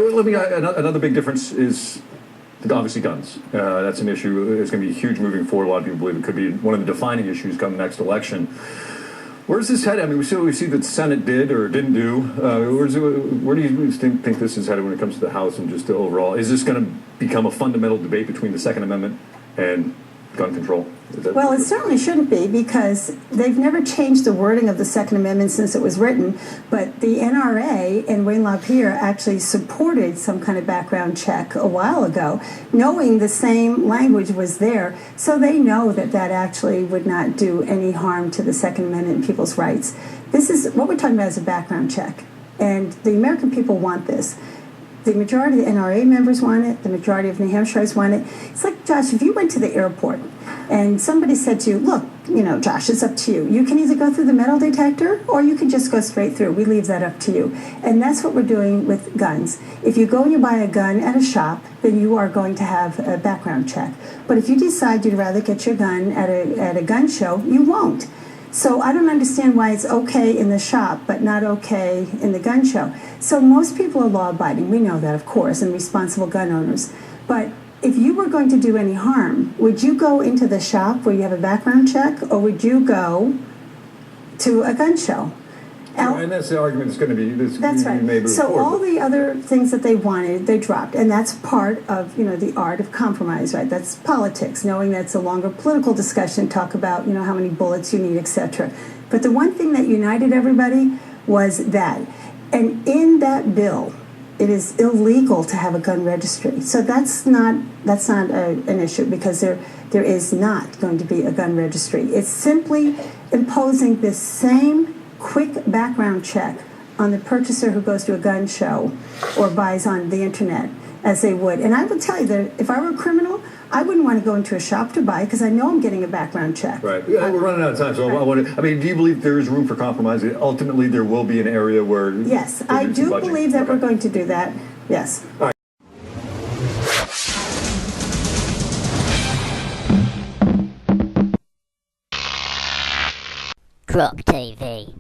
Let me. Another big difference is obviously guns. That's an issue. It's going to be huge moving forward. A lot of people believe it could be one of the defining issues come next election. Where's this headed? I mean, we see that the Senate did or didn't do. Where do you think this is headed when it comes to the House and just the overall? Is this going to become a fundamental debate between the Second Amendment and gun control? Well, it certainly shouldn't be, because they've never changed the wording of the Second Amendment since it was written, but the NRA and Wayne LaPierre actually supported some kind of background check a while ago, knowing the same language was there, so they know that that actually would not do any harm to the Second Amendment and people's rights. This is what we're talking about, is a background check, and the American people want this. The majority of the NRA members want it. The majority of New Hampshire's want it. It's like, Josh, if you went to the airport and somebody said to you, look, Josh, it's up to you. You can either go through the metal detector or you can just go straight through. We leave that up to you. And that's what we're doing with guns. If you go and you buy a gun at a shop, then you are going to have a background check. But if you decide you'd rather get your gun at a gun show, you won't. So I don't understand why it's okay in the shop but not okay in the gun show. So most people are law-abiding. We know that, of course, and responsible gun owners. But if you were going to do any harm, would you go into the shop where you have a background check, or would you go to a gun show? And that's the argument that's going to be. That's right. So all the other things that they wanted, they dropped, and that's part of the art of compromise, right? That's politics. Knowing that's a longer political discussion, talk about how many bullets you need, etc. But the one thing that united everybody was that, and in that bill, it is illegal to have a gun registry. So that's not an issue, because there is not going to be a gun registry. It's simply imposing this same quick background check on the purchaser who goes to a gun show or buys on the internet as they would. And I will tell you that if I were a criminal, I wouldn't want to go into a shop to buy, because I know I'm getting a background check. Right. Yeah, we're running out of time, so right. I mean, do you believe there is room for compromise? Ultimately, there will be an area where... Yes, I do believe that we're going to do that. Yes. All right. Grok TV.